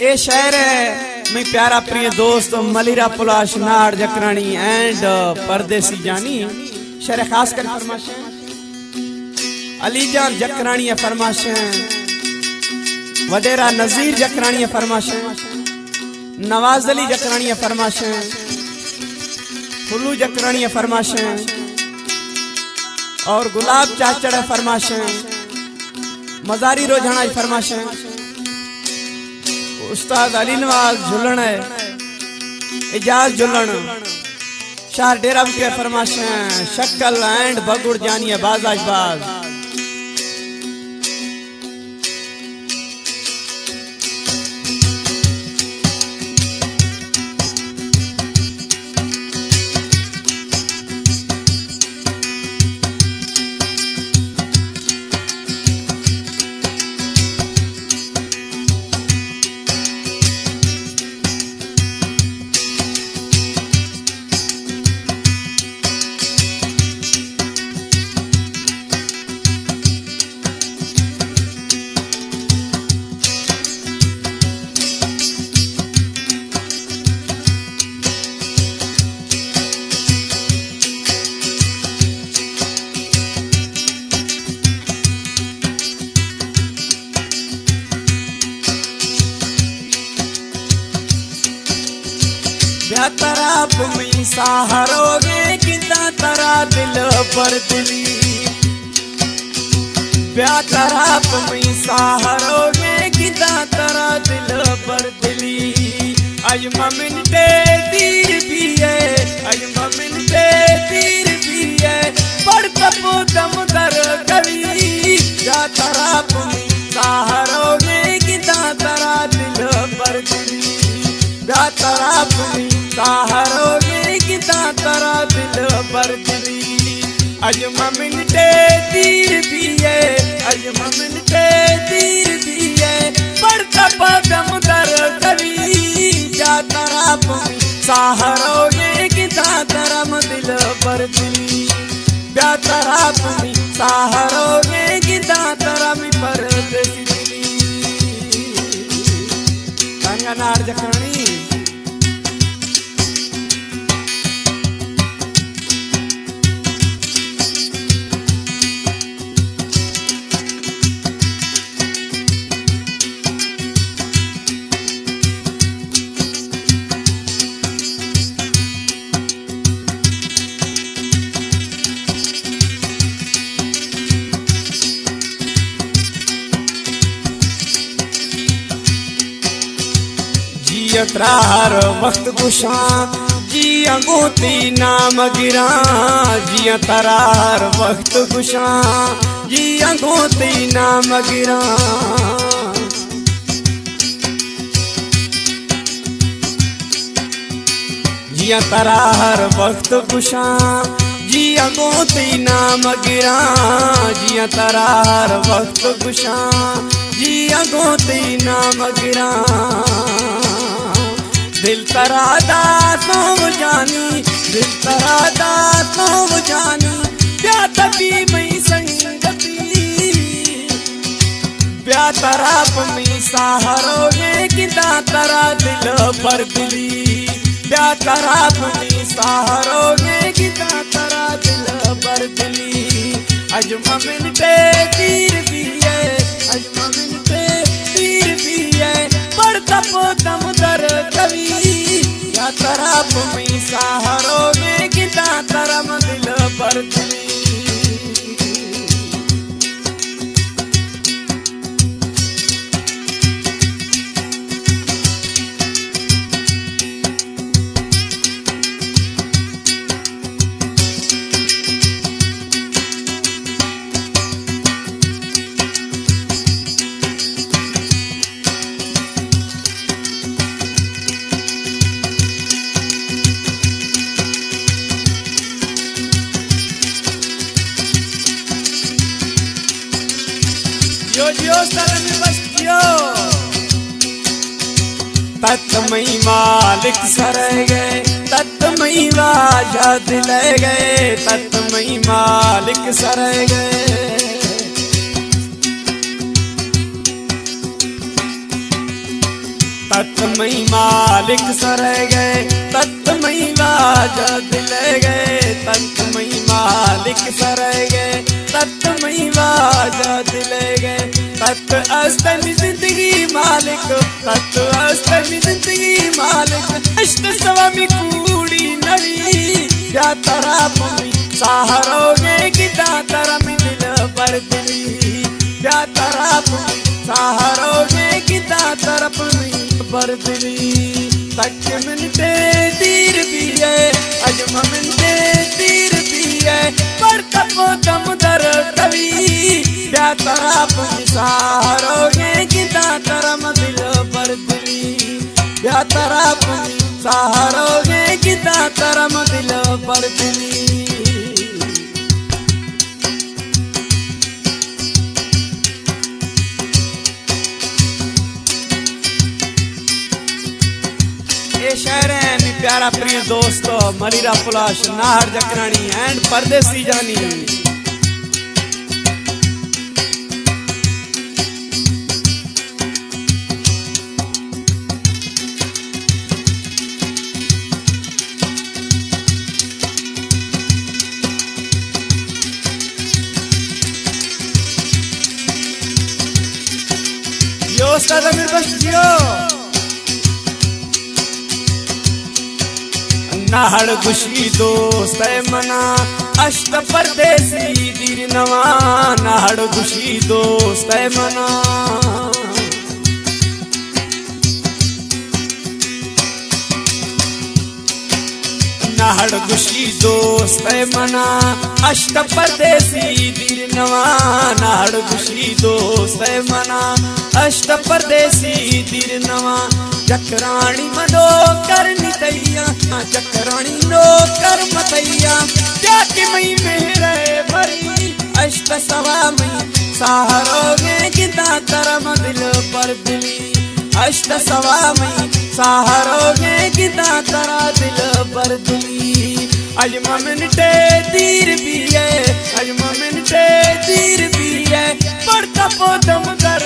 ए शहर है मैं प्यारा प्रिय दोस्त मलिरा पुलाश नाड़ जकरानी एंड परदेसी जानी शहर खास कर फरमाशें अलीजान जकरानी फरमाशें वडेरा नजीर जकरानी फरमाशें नवाज अली जकरानी फरमाशें फुल्लू जकरानी फरमाशें और गुलाब चाचड़ फरमाशें मजारी रोजाना फरमाशें उस्ताद अली नवाज झुलन है इजाज झुलन शार डेरा के फरमाशें शक्ल एंड बगुड़ जानिए बाजाज बाज तराप में सहारोगे कितना तरा दिल पर दिली ब्या तराप में सहारोगे कितना तरा दिल पर दिली आज ममिन ते तीर भी है आज ममिन ते तीर भी है पर तपो दम दर कभी ब्या तराप में सहारोगे कितना तरा दिल पर दिली ब्या तराप में सहारोगे कितना तरा दिल पर दिली अज ममिन ते तीर भी है अज ममिन ते तीर भी है पड़ता पदम दर कभी जा तराप सहारोगे कितना तरम दिल पर दिली ब्या तराप सहारोगे कितना तरम पर दिली नाड़ जखरानी तरार वक्त गुशा जी अंगूती नाम गिरा जिया तरार वक्त गुशा जी अंगूती नाम गिरा जिया तरार वक्त गुशा जी अंगूती नाम गिरा जिया तरार वक्त गुशा जी अंगूती नाम गिरा दिल तरादा सोव जानी दिल तरादा सोव जानी प्या तभी मई संगती प्या तराप में सहारोगे कितना तरा दिल पर दिली प्या तराप में सहारोगे कितना तरा दिल पर दिली अज ममिन ते तीर भी है अज ममिन ते तीर भी है पर तपो दम दर कभी या तराप में सहारोगे कितना तरम दिल पर दिली तत्मई मालिक सर गए तत्मई वाजाद ले गए तत्मई मालिक सर गए तत्मई मालिक सरह गए, तत्मई राजा दिल गए, तत्मई मालिक सरह गए, तत्मई राजा दिल गए। तत् अस्तमी जिंदगी मालिक, तत् अस्तमी जिंदगी मालिक। अष्ट स्वामी कूड़ी नवी क्या तरा पमी सहारोगे किता तरा में दिल पर दिली क्या तरा पमी सहारोगे किता तरफ में बरदली। तक मिनटे तीर भी है अजम मिनटे तीर भी है पर तपो दम दर कवि क्या तरफ सहारोगे किता तरम दिल बरदली क्या तरफ सहारोगे किता तरम दिल बरदली। शहर है मी प्यारा प्रिय दोस्तों मरीरा पुलाश नाहर जकरानी एंड परदेसी जानी। यो उस्ताद अमीर बख्श जियो नाहड़ खुशी दोस्त मना अष्ट परदेसी दीर नवा नाहड़ खुशी दोस्त मना। नाहड़ खुशी दोस्त मना अष्ट परदेसी दीर नवा नाहड़ खुशी दोस्त मना अष्ट परदेसी दीर नवा। जकरानी मनो करनी तैया जकरानी नो कर मतैया क्या कि मई मेरे भरी अष्ट सवा मई सहारोगे किता तरम दिल पर दिली अष्ट सवा मई सहारोगे किता तरा दिल पर दिली। अजमा मिनटे तीर भी है अजमा मिनटे तीर भी है पर तपो दम दर